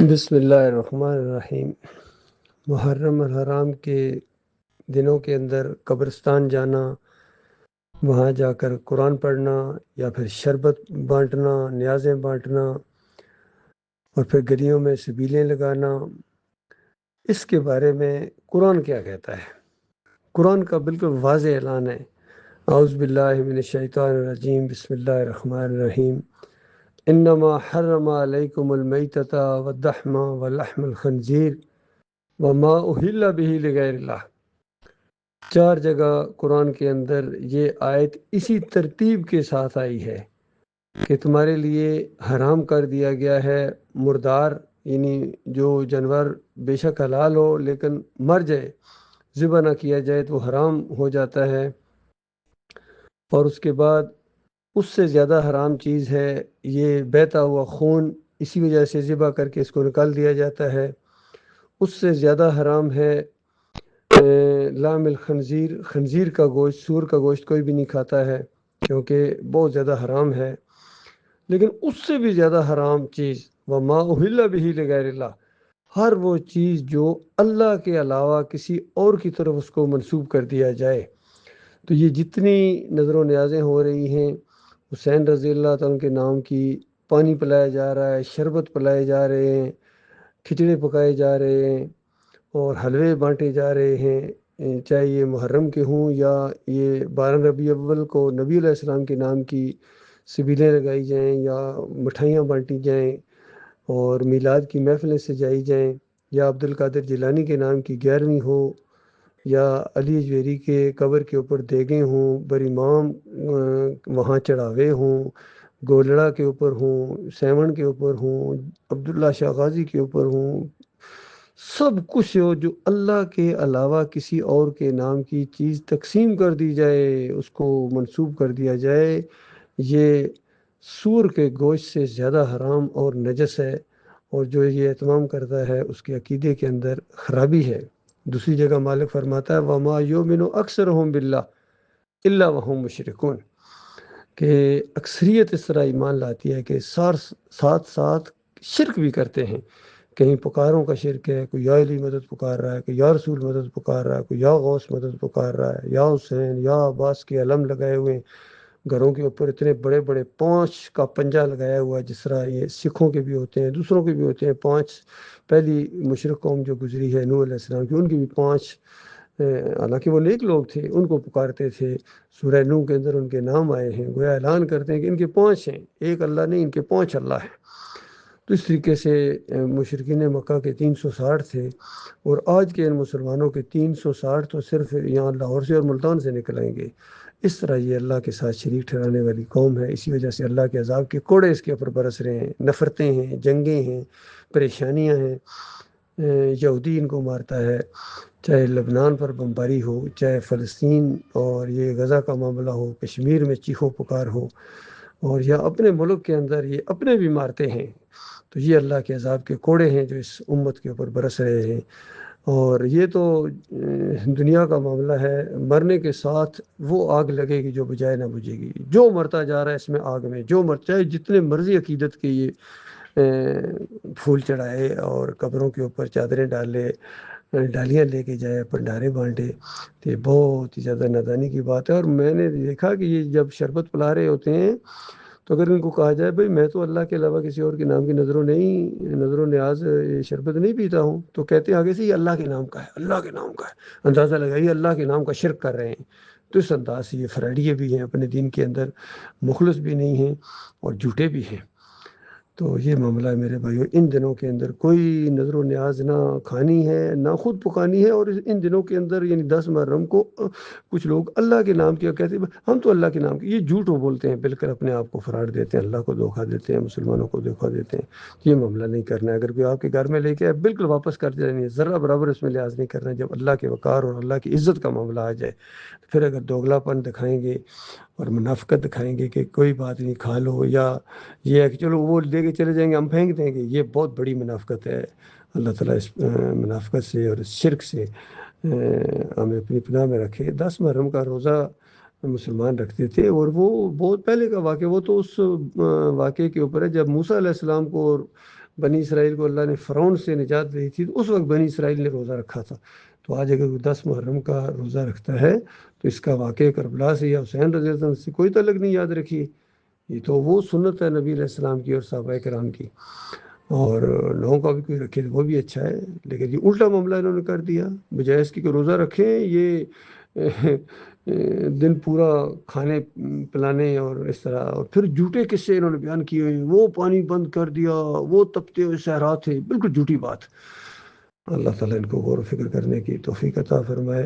بسم اللہ الرحمن الرحیم۔ محرم الحرام کے دنوں کے اندر قبرستان جانا، وہاں جا کر قرآن پڑھنا یا پھر شربت بانٹنا، نیازیں بانٹنا اور پھر گلیوں میں سبیلیں لگانا، اس کے بارے میں قرآن کیا کہتا ہے؟ قرآن کا بالکل واضح اعلان ہے۔ اعوذ باللہ من الشیطان الرجیم، بسم اللہ الرحمن الرحیم۔ انما حرم علیکم المیتۃ والدم ولحم الخنزیر وما اہل بہ لغیر اللہ۔ 4 جگہ قرآن کے اندر یہ آیت اسی ترتیب کے ساتھ آئی ہے کہ تمہارے لیے حرام کر دیا گیا ہے مردار، یعنی جو جانور بے شک حلال ہو لیکن مر جائے، ذبح نہ کیا جائے تو حرام ہو جاتا ہے، اور اس کے بعد اس سے زیادہ حرام چیز ہے یہ بہتا ہوا خون، اسی وجہ سے ذبح کر کے اس کو نکال دیا جاتا ہے۔ اس سے زیادہ حرام ہے لام الخنزیر، خنزیر کا گوشت، سور کا گوشت کوئی بھی نہیں کھاتا ہے کیونکہ بہت زیادہ حرام ہے۔ لیکن اس سے بھی زیادہ حرام چیز وما اہل بہ لغیر اللہ، ہر وہ چیز جو اللہ کے علاوہ کسی اور کی طرف اس کو منسوب کر دیا جائے۔ تو یہ جتنی نظر و نیازیں ہو رہی ہیں، حسین رضی اللہ تعالیٰ کے نام کی پانی پلایا جا رہا ہے، شربت پلائے جا رہے ہیں، کھچڑے پکائے جا رہے ہیں اور حلوے بانٹے جا رہے ہیں، چاہے یہ محرم کے ہوں یا یہ 12 ربیع الاول کو نبی علیہ السلام کے نام کی سبیلیں لگائی جائیں یا مٹھائیاں بانٹی جائیں اور میلاد کی محفلیں سجائی جائیں، یا عبد القادر جیلانی کے نام کی 11ویں ہو، یا علی اجویری کے قبر کے اوپر دیگیں ہوں، بر امام وہاں چڑھاوے ہوں، گولڑا کے اوپر ہوں، سیون کے اوپر ہوں، عبداللہ شاہ غازی کے اوپر ہوں، سب کچھ ہو جو اللہ کے علاوہ کسی اور کے نام کی چیز تقسیم کر دی جائے، اس کو منسوب کر دیا جائے، یہ سور کے گوشت سے زیادہ حرام اور نجس ہے، اور جو یہ اہتمام کرتا ہے اس کے عقیدے کے اندر خرابی ہے۔ دوسری جگہ مالک فرماتا ہے وَمَا يُؤْمِنُ أَكْثَرُهُم بِاللَّهِ إِلَّا وَهُم مُشْرِكُونَ، کہ اکثریت اس طرح ایمان لاتی ہے کہ ساتھ ساتھ شرک بھی کرتے ہیں۔ کہیں پکاروں کا شرک ہے، کوئی یا علی مدد پکار رہا ہے، کوئی یا رسول مدد پکار رہا ہے، کوئی یا غوث مدد پکار رہا ہے، یا حسین یا عباس کے علم لگائے ہوئے ہیں، گھروں کے اوپر اتنے بڑے بڑے 5 کا پنجہ لگایا ہوا ہے، جس طرح یہ سکھوں کے بھی ہوتے ہیں، دوسروں کے بھی ہوتے ہیں 5۔ پہلی مشرک قوم جو گزری ہے نوح علیہ السلام کی، ان کی بھی 5، حالانکہ وہ نیک لوگ تھے، ان کو پکارتے تھے۔ سورہ نوح کے اندر ان کے نام آئے ہیں، گویا اعلان کرتے ہیں کہ ان کے 5 ہیں، ایک اللہ نہیں، ان کے 5 اللہ ہیں۔ تو اس طریقے سے مشرکین مکہ کے 360 تھے، اور آج کے ان مسلمانوں کے 360 تو صرف یہاں لاہور سے اور ملتان سے نکل آئیں گے۔ اس طرح یہ اللہ کے ساتھ شریک ٹھہرانے والی قوم ہے، اسی وجہ سے اللہ کے عذاب کے کوڑے اس کے اوپر برس رہے ہیں، نفرتیں ہیں، جنگیں ہیں، پریشانیاں ہیں۔ یہودی ان کو مارتا ہے، چاہے لبنان پر بمباری ہو، چاہے فلسطین اور یہ غزہ کا معاملہ ہو، کشمیر میں چیخو پکار ہو، اور یا اپنے ملک کے اندر یہ اپنے بھی مارتے ہیں۔ تو یہ اللہ کے عذاب کے کوڑے ہیں جو اس امت کے اوپر برس رہے ہیں، اور یہ تو دنیا کا معاملہ ہے۔ مرنے کے ساتھ وہ آگ لگے گی جو بجائے نہ بجھے گی، جو مرتا جا رہا ہے اس میں آگ میں، جو چاہے جتنے مرضی عقیدت کے یہ پھول چڑھائے اور قبروں کے اوپر چادریں ڈالے، ڈالیاں لے کے جائے، بھنڈارے بانٹے، تو یہ بہت ہی زیادہ نادانی کی بات ہے۔ اور میں نے دیکھا کہ یہ جب شربت پلا رہے ہوتے ہیں تو اگر ان کو کہا جائے بھائی میں تو اللہ کے علاوہ کسی اور کے نام کی نظر و نیاز شربت نہیں پیتا ہوں، تو کہتے ہیں آگے سے یہ اللہ کے نام کا ہے، اللہ کے نام کا ہے، اندازہ لگائیے اللہ کے نام کا شرک کر رہے ہیں۔ تو اس انداز سے یہ فراڈیے بھی ہیں، اپنے دین کے اندر مخلص بھی نہیں ہیں اور جھوٹے بھی ہیں۔ تو یہ معاملہ ہے میرے بھائیو، ان دنوں کے اندر کوئی نظر و نیاز نہ کھانی ہے نہ خود پکانی ہے، اور ان دنوں کے اندر یعنی 10 محرم کو کچھ لوگ اللہ کے نام کیا کہتے ہیں، ہم تو اللہ کے نام کی، یہ جھوٹ وہ بولتے ہیں، بالکل اپنے آپ کو فراڈ دیتے ہیں، اللہ کو دھوکہ دیتے ہیں، مسلمانوں کو دھوکہ دیتے ہیں۔ یہ معاملہ نہیں کرنا ہے۔ اگر کوئی آپ کے گھر میں لے کے آئے بالکل واپس کر دینی ہے، ذرہ برابر اس میں لحاظ نہیں کرنا ہے۔ جب اللہ کے وقار اور اللہ کی عزت کا معاملہ آ جائے، پھر اگر دوگلا پن دکھائیں گے اور منافقت دکھائیں گے کہ کوئی بات نہیں کھا لو، یا یہ ہے کہ چلو وہ لے کے چلے جائیں گے ہم پھینک دیں گے، یہ بہت بڑی منافقت ہے۔ اللہ تعالیٰ اس منافقت سے اور اس شرک سے ہمیں اپنی پناہ میں رکھے۔ 10 محرم کا روزہ مسلمان رکھتے تھے، اور وہ بہت پہلے کا واقعہ، وہ تو اس واقعے کے اوپر ہے جب موسیٰ علیہ السلام کو بنی اسرائیل کو اللہ نے فرعون سے نجات دی تھی، تو اس وقت بنی اسرائیل نے روزہ رکھا تھا. تو آج اگر 10 محرم کا روزہ رکھتا ہے تو اس کا واقعہ کربلا سے یا حسین رضی اللہ عنہ سے کوئی تعلق نہیں یاد رکھیے. یہ تو وہ سنت ہے نبی علیہ السلام کی اور صحابہ کرام کی. اور لوگوں کا بھی کوئی رکھے تو وہ بھی اچھا ہے، لیکن یہ الٹا معاملہ انہوں نے کر دیا. بجائے اس کی کہ روزہ رکھیں، یہ دن پورا کھانے پلانے اور اس طرح، اور پھر جھوٹے قصے انہوں نے بیان کیے ہوئے ہیں. وہ پانی بند کر دیا، وہ تپتے ہوئے صحرا تھے، بالکل جھوٹی بات. اللہ تعالیٰ ان کو غور و فکر کرنے کی توفیق عطا فرمائے.